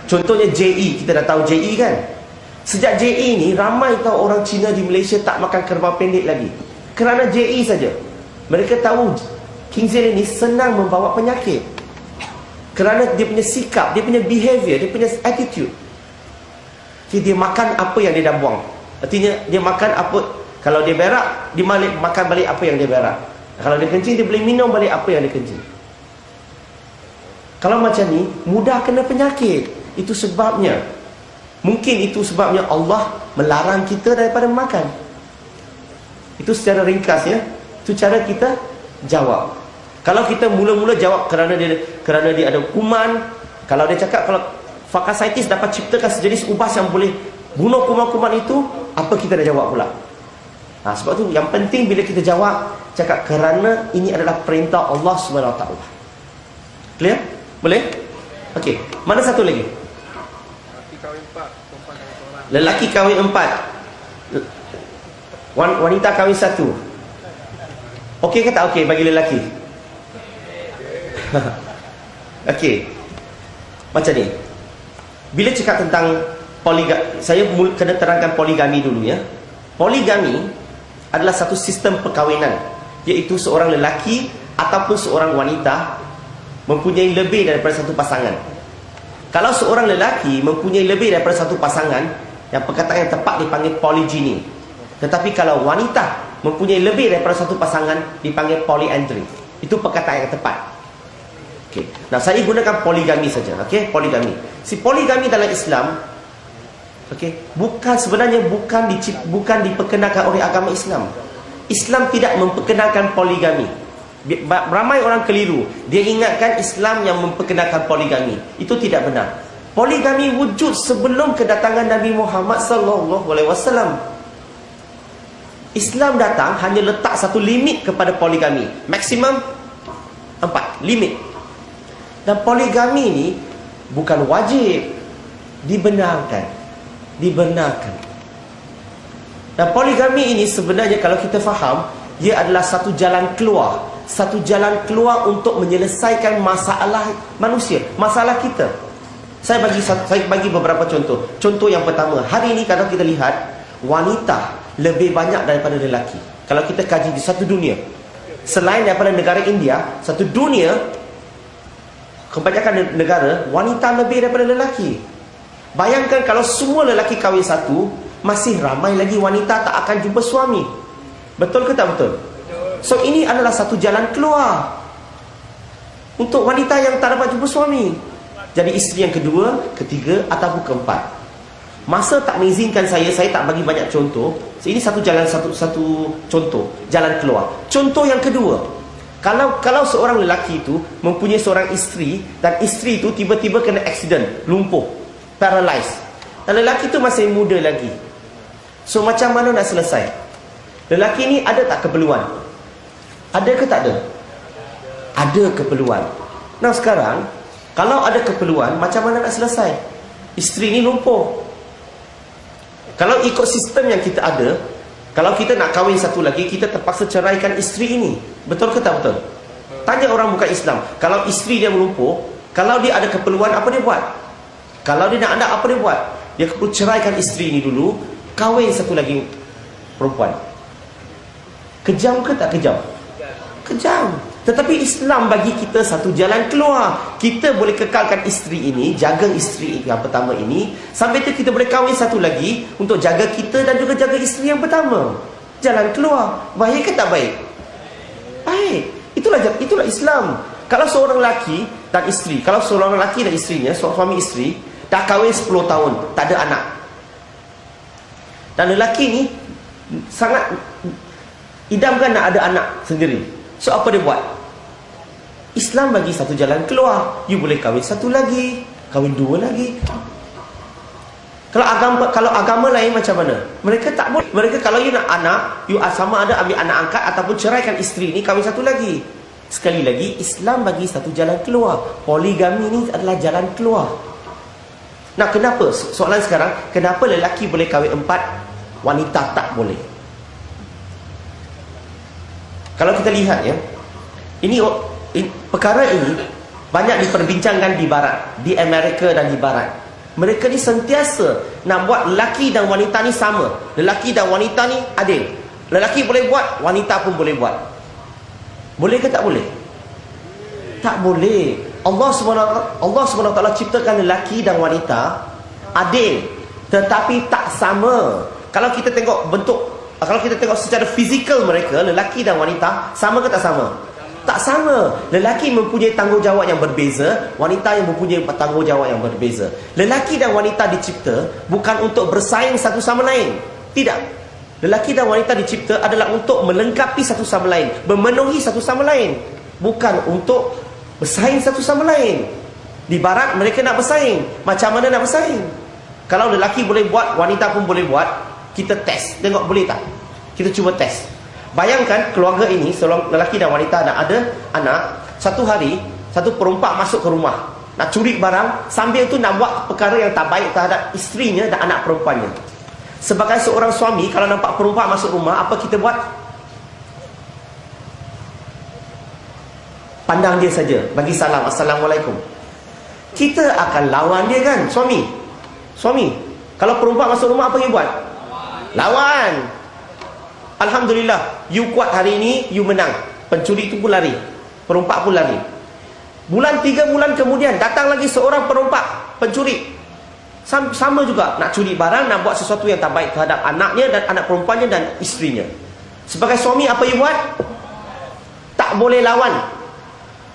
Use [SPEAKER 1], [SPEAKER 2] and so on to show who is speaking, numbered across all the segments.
[SPEAKER 1] Contohnya JE, kita dah tahu JE kan. Sejak JE ni, ramai tahu orang Cina di Malaysia tak makan kerbau pendek lagi. Kerana JE saja. Mereka tahu Kinsale ini senang membawa penyakit. Kerana dia punya sikap, dia punya behavior, dia punya attitude. Jadi dia makan apa yang dia dah buang. Artinya dia makan apa, kalau dia berak, dia makan balik apa yang dia berak. Kalau dia kencing, dia boleh minum balik apa yang dia kencing. Kalau macam ni, mudah kena penyakit. Itu sebabnya, mungkin itu sebabnya Allah melarang kita daripada makan. Itu secara ringkas ya. Itu cara kita jawab. Kalau kita mula-mula jawab kerana dia ada kuman, kalau dia cakap kalau fagositis dapat ciptakan sejenis ubas yang boleh bunuh kuman-kuman itu, apa kita dah jawab pula? Sebab tu yang penting bila kita jawab, cakap kerana ini adalah perintah Allah SWT. Clear? Boleh? Okey. Mana satu lagi? Lelaki kahwin 4, wanita kahwin 1. Okey ke tak okey bagi lelaki? Okey. Macam ni. Bila cakap tentang poligami, saya kena terangkan poligami dulu ya. Poligami adalah satu sistem perkahwinan, iaitu seorang lelaki ataupun seorang wanita mempunyai lebih daripada satu pasangan. Kalau seorang lelaki mempunyai lebih daripada satu pasangan, yang perkataan yang tepat dipanggil polygyny. Tetapi kalau wanita mempunyai lebih daripada satu pasangan, dipanggil polyandry. Itu perkataan yang tepat. Okay. Nah, saya gunakan poligami saja. Okay, poligami. Si poligami dalam Islam, okay, sebenarnya bukan diperkenalkan oleh agama Islam. Islam tidak memperkenalkan poligami. Ramai orang keliru. Dia ingatkan Islam yang memperkenalkan poligami. Itu tidak benar. Poligami wujud sebelum kedatangan Nabi Muhammad SAW. Islam datang hanya letak satu limit kepada poligami. Maksimum 4 limit. Dan poligami ni bukan wajib, dibenarkan. Dan poligami ini sebenarnya kalau kita faham, dia adalah satu jalan keluar. Satu jalan keluar untuk menyelesaikan masalah manusia, masalah kita. Saya bagi beberapa contoh. Contoh yang pertama, hari ini kalau kita lihat, wanita lebih banyak daripada lelaki. Kalau kita kaji di satu dunia, selain daripada negara India, satu dunia, kebanyakan negara, wanita lebih daripada lelaki. Bayangkan kalau semua lelaki kahwin 1, masih ramai lagi wanita tak akan jumpa suami. Betul ke tak betul? So ini adalah satu jalan keluar untuk wanita yang tak dapat jumpa suami. Jadi isteri yang kedua, ketiga ataupun keempat. Masa tak mengizinkan saya tak bagi banyak contoh. So, ini satu jalan, satu contoh jalan keluar. Contoh yang kedua, kalau seorang lelaki itu mempunyai seorang isteri, dan isteri itu tiba-tiba kena accident, lumpuh, paralyzed, dan lelaki itu masih muda lagi. So macam mana nak selesai? Lelaki ni ada tak keperluan? Ada ke tak ada? Ada keperluan. Nah sekarang, kalau ada keperluan, macam mana nak selesai? Isteri ni lumpuh. Kalau ikut sistem yang kita ada, kalau kita nak kahwin satu lagi, kita terpaksa ceraikan isteri ini. Betul ke tak betul? Tanya orang bukan Islam. Kalau isteri dia melumpuh, kalau dia ada keperluan, apa dia buat? Kalau dia nak anak, apa dia buat? Dia perlu ceraikan isteri ini dulu, kahwin satu lagi perempuan. Kejam ke tak kejam? Kejam. Tetapi Islam bagi kita satu jalan keluar. Kita boleh kekalkan isteri ini, jaga isteri yang pertama ini, sampai tu kita boleh kahwin satu lagi untuk jaga kita dan juga jaga isteri yang pertama. Jalan keluar. Baik ke tak baik? Baik. Itulah Islam. Kalau seorang lelaki dan isteri, kalau seorang lelaki dan isterinya, suami isteri, dah kahwin 10 tahun, tak ada anak. Dan lelaki ni sangat idamkan nak ada anak sendiri. So apa dia buat? Islam bagi satu jalan keluar. You boleh kahwin satu lagi, kahwin 2 lagi. Kalau agama lain macam mana? Mereka tak boleh. Mereka kalau you nak anak, you sama ada ambil anak angkat ataupun ceraikan isteri ni, kahwin satu lagi. Sekali lagi, Islam bagi satu jalan keluar. Poligami ni adalah jalan keluar. Nah, kenapa? Soalan sekarang, kenapa lelaki boleh kahwin 4, wanita tak boleh? Kalau kita lihat ya, perkara ini banyak diperbincangkan di barat, di Amerika dan di barat. Mereka ni sentiasa nak buat lelaki dan wanita ni sama. Lelaki dan wanita ni adil. Lelaki boleh buat, wanita pun boleh buat. Boleh ke tak boleh? Tak boleh. Allah SWT ciptakan lelaki dan wanita adil, tetapi tak sama. Kalau kita tengok kalau kita tengok secara fizikal mereka, lelaki dan wanita, sama ke tak sama? Tak sama. Lelaki mempunyai tanggungjawab yang berbeza, wanita yang mempunyai tanggungjawab yang berbeza. Lelaki dan wanita dicipta bukan untuk bersaing satu sama lain. Tidak. Lelaki dan wanita dicipta adalah untuk melengkapi satu sama lain, memenuhi satu sama lain, bukan untuk bersaing satu sama lain. Di barat mereka nak bersaing. Macam mana nak bersaing? Kalau lelaki boleh buat, wanita pun boleh buat, kita test, tengok boleh tak? Kita cuba test. Bayangkan keluarga ini, seorang lelaki dan wanita nak ada anak. Satu hari, satu perompak masuk ke rumah, nak curi barang, sambil tu nak buat perkara yang tak baik terhadap isterinya dan anak perempuannya. Sebagai seorang suami, kalau nampak perompak masuk rumah, apa kita buat? Pandang dia saja, bagi salam, Assalamualaikum. Kita akan lawan dia kan, suami. Kalau perompak masuk rumah, apa dia buat? Lawan. Alhamdulillah, you kuat hari ini, you menang. Pencuri itu pun lari, perompak pun lari. 3 bulan kemudian datang lagi seorang perompak, pencuri. Sama juga, nak curi barang, nak buat sesuatu yang tak baik terhadap anaknya dan anak perempuannya dan isterinya. Sebagai suami, apa you buat? Tak boleh lawan.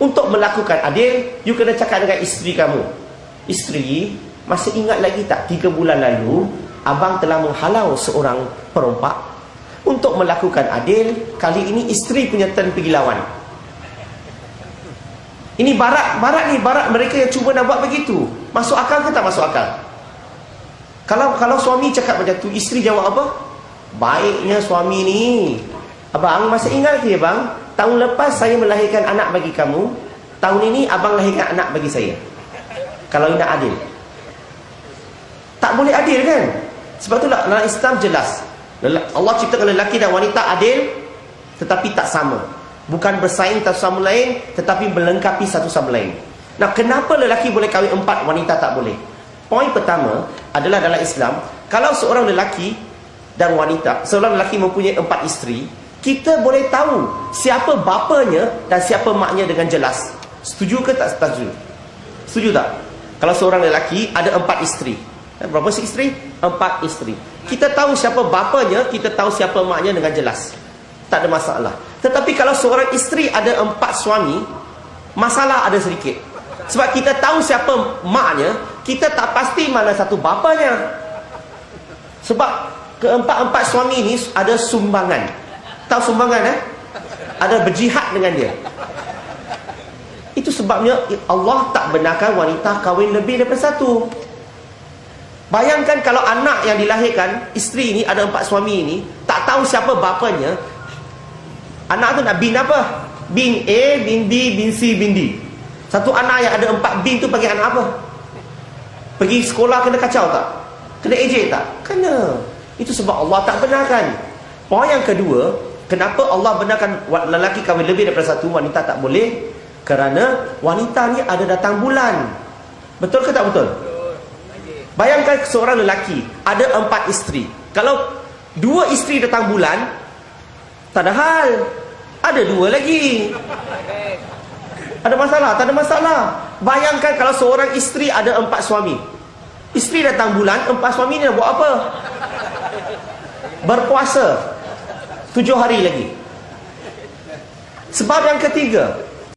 [SPEAKER 1] Untuk melakukan adil, you kena cakap dengan isteri kamu, isteri, masih ingat lagi tak 3 bulan lalu abang telah menghalau seorang perompak? Untuk melakukan adil, kali ini isteri punya turn pergi lawan. Ini barat mereka yang cuba nak buat begitu. Masuk akal ke tak masuk akal? Kalau suami cakap macam tu, isteri jawab apa? Baiknya suami ni, abang masih ingat ke bang, tahun lepas saya melahirkan anak bagi kamu, tahun ini abang lahirkan anak bagi saya. Kalau ini nak adil, tak boleh adil kan? Sebab tu dalam Islam jelas, Allah ciptakan lelaki dan wanita adil, tetapi tak sama. Bukan bersaing satu sama lain, tetapi melengkapi satu sama lain. Nah, kenapa lelaki boleh kahwin 4, wanita tak boleh? Poin pertama adalah dalam Islam, kalau seorang lelaki dan wanita, seorang lelaki mempunyai 4 isteri, kita boleh tahu siapa bapanya dan siapa maknya dengan jelas. Setuju ke tak setuju? Setuju tak? Kalau seorang lelaki ada 4 isteri, berapa isteri? 4 isteri. Kita tahu siapa bapanya, kita tahu siapa maknya dengan jelas. Tak ada masalah. Tetapi kalau seorang isteri ada 4 suami, masalah ada sedikit. Sebab kita tahu siapa maknya, kita tak pasti mana satu bapanya. Sebab keempat-empat suami ini ada sumbangan. Tahu sumbangan ada berjihad dengan dia. Itu sebabnya Allah tak benarkan wanita kahwin lebih daripada 1. Bayangkan kalau anak yang dilahirkan, isteri ini ada 4 suami ini, tak tahu siapa bapanya. Anak tu nak bin apa? Bin A, bin B, bin C, bin D. Satu anak yang ada 4 bin tu bagi anak apa? Pergi sekolah kena kacau tak? Kena ejek tak? Kena. Itu sebab Allah tak benarkan. Poin yang kedua, kenapa Allah benarkan lelaki kahwin lebih daripada 1, wanita tak boleh? Kerana wanita ni ada datang bulan. Betul ke tak betul? Bayangkan seorang lelaki ada 4 isteri. Kalau 2 isteri datang bulan, tak ada hal. Ada 2 lagi. Ada masalah? Tak ada masalah. Bayangkan kalau seorang isteri ada 4 suami. Isteri datang bulan, 4 suami ni nak buat apa? Berpuasa 7 hari lagi. Sebab yang ketiga,